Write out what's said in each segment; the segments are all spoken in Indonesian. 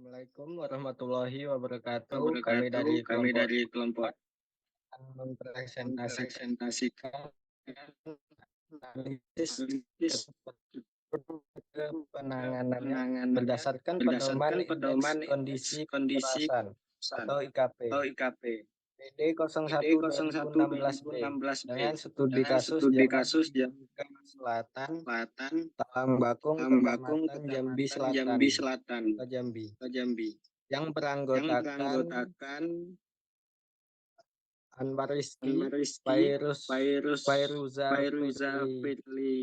Assalamualaikum warahmatullahi wabarakatuh. Kami Wabarakatuh. dari Kami kelompok dari kelompok akan mempresentasikan mempresentasikan analisis analisis penanganannya penanganannya berdasarkan pedoman berdasarkan Indeks pedoman indeks Kondisi kondisi Kekerasan kekerasan atau IKP atau IKP PD PD 01 01 2016B 2016 B dengan studi dengan kasus studi Jambi kasus Jambi Selatan, Selatan, Talang Bakung, Tambakung, Kecamatan Jambi Kecamatan Selatan, Jambi Selatan, atau Jambi, Jambi, yang yang beranggotakan beranggotakan Anwar Rizky, Anwar Rizky, Fairuza Fairuza Firly, Firly,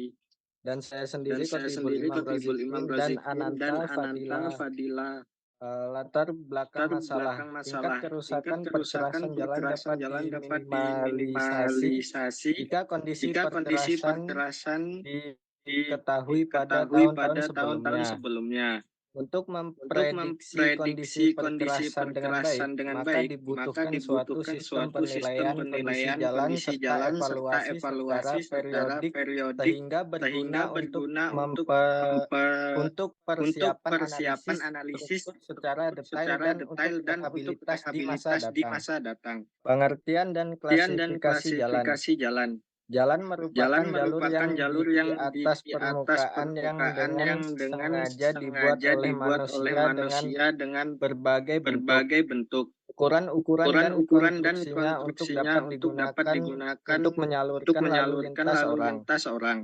dan saya dan sendiri saya Kotibul sendiri Imam Khatibul Imam Razikin dan Razikin dan Ananta Ananta Fadila. Fadila. Latar belakang Latar masalah, belakang tingkat masalah, tingkat kerusakan kerusakan perkerasan jalan perkerasan dapat jalan dapat diminimalisasi diminimalisasi jika kondisi jika kondisi perkerasan perkerasan diketahui pada diketahui tahun-tahun pada tahun-tahun sebelumnya. sebelumnya. Untuk Untuk memprediksi kondisi memprediksi kondisi perkerasan dengan baik, perkerasan dengan maka baik, maka dibutuhkan suatu dibutuhkan sistem suatu sistem penilaian penilaian kondisi kondisi jalan jalan serta serta evaluasi evaluasi secara secara periodik periodik sehingga sehingga berguna berguna untuk untuk persiapan persiapan analisis analisis struktur secara detail secara dan untuk detail dan untuk rehabilitas di masa rehabilitas di datang. masa datang. Pengertian dan Dan klasifikasi jalan. klasifikasi jalan. Jalan Jalan merupakan jalur merupakan yang jalur di yang atas di atas permukaan yang permukaan dengan yang dengan sengaja dibuat sengaja oleh dibuat oleh manusia dengan manusia dengan berbagai bentuk, berbagai bentuk, ukuran dan ukuran dan konstruksinya untuk konstruksinya dapat untuk dapat digunakan digunakan untuk untuk menyalurkan lalu menyalurkan lintas lalu orang, lintas orang.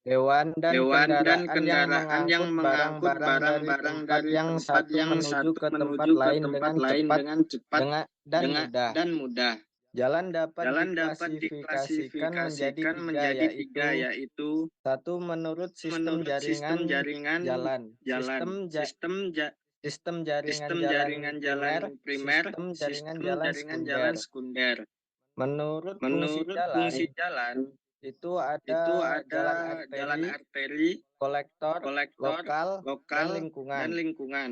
hewan, dan Hewan dan kendaraan yang kendaraan yang mengangkut mengangkut barang-barang dari barang-barang tempat dari yang tempat satu yang menuju satu ke tempat menuju ke lain tempat dengan lain cepat dengan cepat dan dengan mudah. dan mudah. Jalan dapat Jalan dapat diklasifikasikan menjadi diklasifikasikan tiga, menjadi tiga, yaitu yaitu satu, menurut sistem menurut sistem jaringan jaringan jalan, jalan, sistem jaringan sistem jalan jaringan jalan primer, primer, sistem jaringan sistem jalan jaringan jalan sekunder. sekunder. Menurut fungsi Menurut fungsi jalan, jalan, itu itu ada ada jalan jalan arteri, arteri, kolektor, kolektor, lokal, dan lokal, dan lingkungan. lingkungan.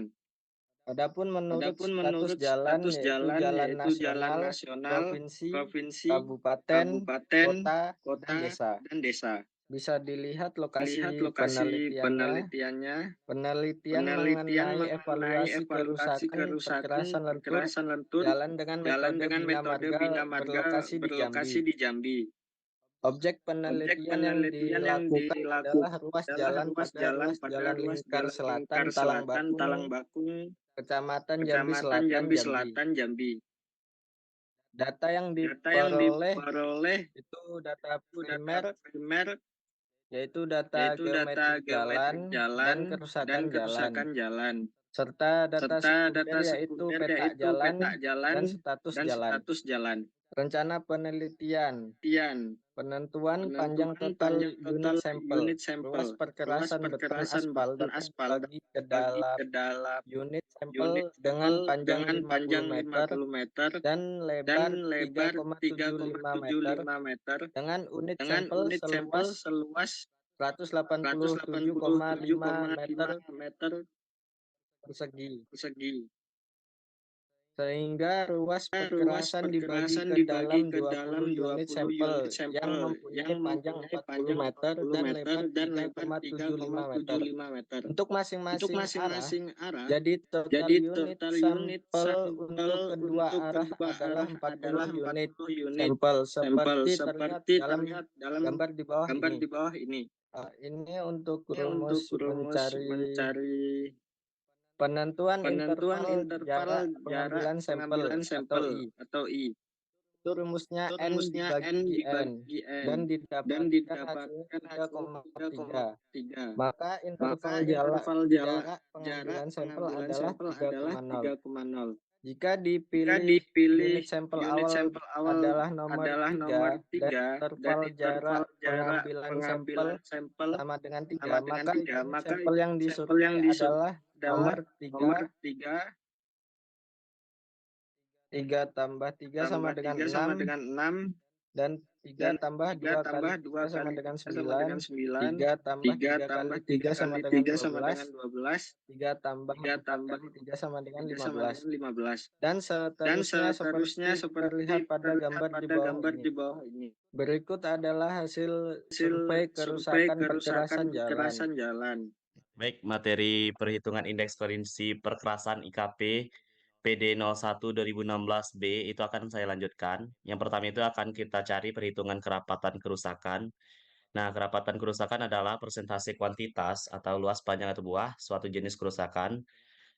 Adapun menurut Adapun status menurut jalan, status yaitu jalan, jalan yaitu jalan nasional, nasional, provinsi, provinsi, kabupaten, kabupaten, kota, dan kota, desa. dan desa. Bisa dilihat Lihat lokasi lokasi penelitiannya. penelitiannya. Penelitian Penelitian mengenai mengenai evaluasi evaluasi kerusakan kerusakan perkerasan lentur perkerasan lentur jalan dengan jalan metode dengan bina metode marga bina marga berlokasi di Jambi. berlokasi di Jambi. Objek Objek penelitian yang penelitian yang dilakukan dilakukan adalah ruas adalah jalan ruas pada jalan ruas pada jalan ruas lingkar jalan selatan lingkar Talang selatan Bakung, Talang Bakung, Kecamatan Jambi Kecamatan Selatan, Jambi Jambi. Selatan, Jambi. Data yang Data yang diperoleh diperoleh itu data itu data primer, primer, yaitu data yaitu data geometrik jalan geometrik jalan dan dan kerusakan jalan, kerusakan jalan, serta data serta sekunder data yaitu sekunder peta yaitu jalan peta jalan dan status dan jalan. status jalan. Rencana penelitian, Tian, penentuan panjang penentuan total panjang unit total sampel, unit ruas sampel, ruas perkerasan beton perkerasan aspal beton dapat aspal dibagi ke bagi dalam ke dalam unit sampel unit dengan sampel panjang dengan 50 panjang meter 50 meter dan dan lebar lebar 3,75 meter 3,75 meter dengan unit dengan sampel unit sampel seluas seluas 187,5 meter 187,5 meter persegi, persegi. sehingga ruas Ruas perkerasan dibagi perkerasan ke dibagi dalam ke dalam 20 unit 20 sampel unit yang sampel yang mempunyai panjang mempunyai 40 panjang meter 40 dan meter lebar dan lebar 3,75 meter. 3,75 meter. Untuk Untuk masing-masing arah, masing-masing arah, jadi total jadi unit total unit sampel sampel untuk kedua untuk arah kedua adalah arah 40 adalah unit 40 unit sampel sampel seperti terlihat seperti dalam terlihat dalam gambar di bawah gambar ini. di bawah ini. Ini untuk Ini rumus untuk rumus mencari mencari penentuan penentuan interval interval jarak jarak pengambilan sampel pengambilan atau sampel I. atau I. Itu rumusnya Itu N rumusnya N dibagi N dibagi N dan dan didapatkan hasilnya didapatkan hasilnya 3,3. 3,3. Maka Maka interval interval jarak jarak pengambilan sampel pengambilan adalah sampel adalah 3,0. 3,0. Jika Jika dipilih dipilih unit sampel unit awal sampel awal adalah nomor adalah 3 nomor dan 3 dan interval interval jarak jarak pengambilan sampel pengambilan sampel sama dengan 3, sama dengan maka 3, unit maka sampel yang sampel yang disurvei disurvei adalah adalah nomor 3. nomor 3 3 tambah 3 sama tambah dengan 3 sama 6, dengan 6 dan 3 dan tambah 3 2 kali tambah 2 3 sama kali dengan 3 sama 9, dengan 9, 3 tambah 3 3 kali tambah 3 3 sama kali dengan 3 sama 12, dengan 12, 3 tambah 3 4 tambah kali 3 sama dengan 3 sama 15, dengan 15, dan dan seterusnya seterusnya seperti seperti terlihat pada terlihat gambar di pada bawah gambar ini. di bawah ini. Berikut adalah hasil Hasil survei survei kerusakan kerusakan perkerasan jalan. kekerasan jalan. Baik, materi perhitungan indeks koefisien perkerasan IKP PD01 2016B itu akan saya lanjutkan. Yang pertama itu akan kita cari perhitungan kerapatan kerusakan. Nah, kerapatan kerusakan adalah persentase kuantitas atau luas panjang atau buah suatu jenis kerusakan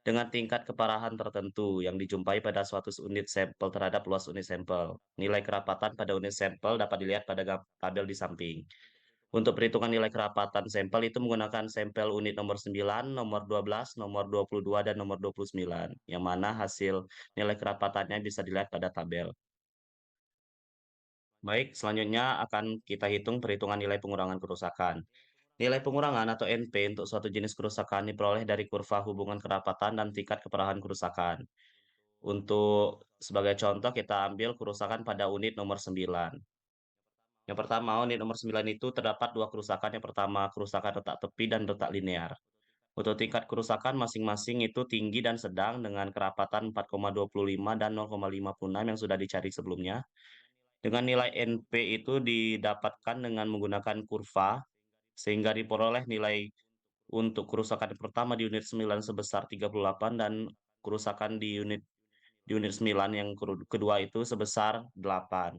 dengan tingkat keparahan tertentu yang dijumpai pada suatu unit sampel terhadap luas unit sampel. Nilai kerapatan pada unit sampel dapat dilihat pada tabel di samping. Untuk perhitungan nilai kerapatan sampel itu menggunakan sampel unit nomor 9, nomor 12, nomor 22, dan nomor 29, yang mana hasil nilai kerapatannya bisa dilihat pada tabel. Baik, selanjutnya akan kita hitung perhitungan nilai pengurangan kerusakan. Nilai pengurangan atau NP untuk suatu jenis kerusakan diperoleh dari kurva hubungan kerapatan dan tingkat keparahan kerusakan. Untuk sebagai contoh kita ambil kerusakan pada unit nomor 9. Yang pertama, unit nomor 9 itu terdapat dua kerusakan. Yang pertama, kerusakan retak tepi dan retak linear. Untuk tingkat kerusakan masing-masing itu tinggi dan sedang dengan kerapatan 4,25 dan 0,56 yang sudah dicari sebelumnya. Dengan nilai NP itu didapatkan dengan menggunakan kurva, sehingga diperoleh nilai untuk kerusakan pertama di unit 9 sebesar 38 dan kerusakan di unit 9 yang kedua itu sebesar 8.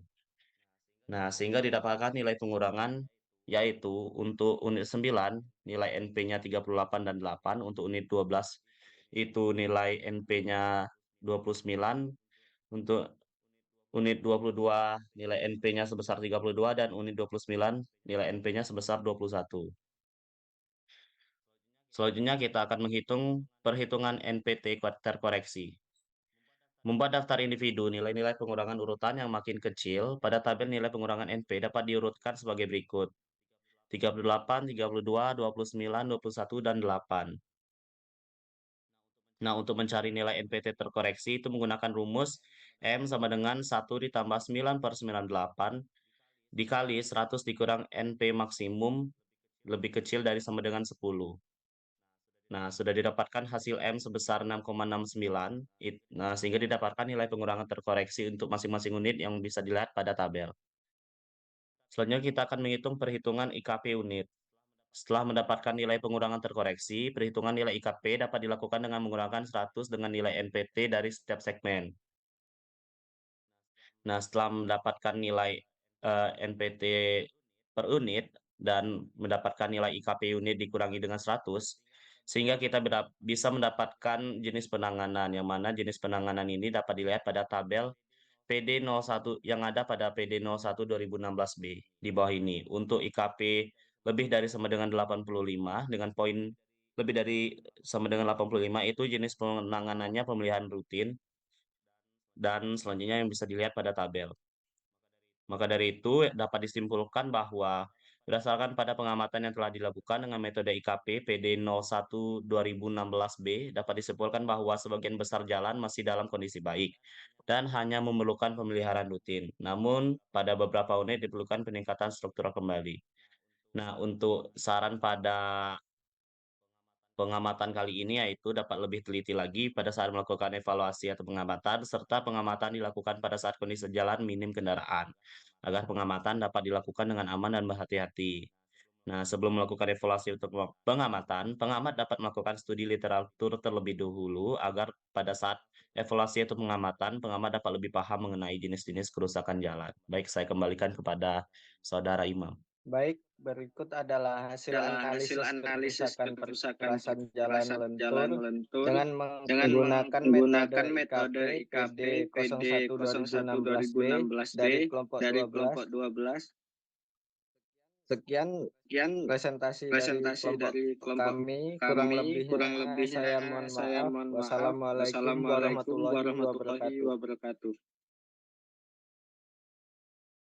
Nah, sehingga didapatkan nilai pengurangan yaitu untuk unit 9 nilai NP-nya 38 dan 8, untuk unit 12 itu nilai NP-nya 29, untuk unit 22 nilai NP-nya sebesar 32 dan unit 29 nilai NP-nya sebesar 21. Selanjutnya kita akan menghitung perhitungan NPT terkoreksi. Membuat daftar individu nilai-nilai pengurangan urutan yang makin kecil pada tabel nilai pengurangan NP dapat diurutkan sebagai berikut: 38, 32, 29, 21, dan 8. Nah, untuk mencari nilai NPT terkoreksi itu menggunakan rumus M sama dengan 1 ditambah 9/98 dikali 100 dikurang NP maksimum lebih kecil dari sama dengan 10. Nah, sudah didapatkan hasil M sebesar 6,69. Nah, sehingga didapatkan nilai pengurangan terkoreksi untuk masing-masing unit yang bisa dilihat pada tabel. Selanjutnya kita akan menghitung perhitungan IKP unit. Setelah mendapatkan nilai pengurangan terkoreksi, perhitungan nilai IKP dapat dilakukan dengan menggunakan 100 dengan nilai NPT dari setiap segmen. Nah, setelah mendapatkan nilai NPT per unit dan mendapatkan nilai IKP unit dikurangi dengan 100, sehingga kita bisa mendapatkan jenis penanganan, yang mana jenis penanganan ini dapat dilihat pada tabel PD01 yang ada pada PD01 2016B di bawah ini. Untuk IKP lebih dari sama dengan 85 dengan poin lebih dari sama dengan 85 itu jenis penanganannya pemeliharaan rutin, dan selanjutnya yang bisa dilihat pada tabel. Maka dari itu dapat disimpulkan bahwa berdasarkan pada pengamatan yang telah dilakukan dengan metode IKP PD01 2016B dapat disimpulkan bahwa sebagian besar jalan masih dalam kondisi baik dan hanya memerlukan pemeliharaan rutin. Namun pada beberapa unit diperlukan peningkatan struktural kembali. Nah, untuk saran pada pengamatan kali ini yaitu dapat lebih teliti lagi pada saat melakukan evaluasi atau pengamatan, serta pengamatan dilakukan pada saat kondisi jalan minim kendaraan, agar pengamatan dapat dilakukan dengan aman dan berhati-hati. Nah, sebelum melakukan evaluasi untuk pengamatan, pengamat dapat melakukan studi literatur terlebih dahulu agar pada saat evaluasi atau pengamatan, pengamat dapat lebih paham mengenai jenis-jenis kerusakan jalan. Baik, saya kembalikan kepada Saudara Imam. Baik, berikut adalah hasil Adalah hasil analisis analisis kerusakan kerusakan perkerasan jalan perkerasan jalan lentur lentur dengan dengan menggunakan menggunakan metode metode IKP IKP PD PD01 01 2016B 2016B dari kelompok dari 12. kelompok 12. Sekian Sekian presentasi dari presentasi kelompok dari kelompok kami. Kurang kami. lebihnya Kurang lebihnya saya mohon saya maaf. mohon maaf. Wassalamualaikum Wassalamualaikum warahmatullahi warahmatullahi wabarakatuh. wabarakatuh.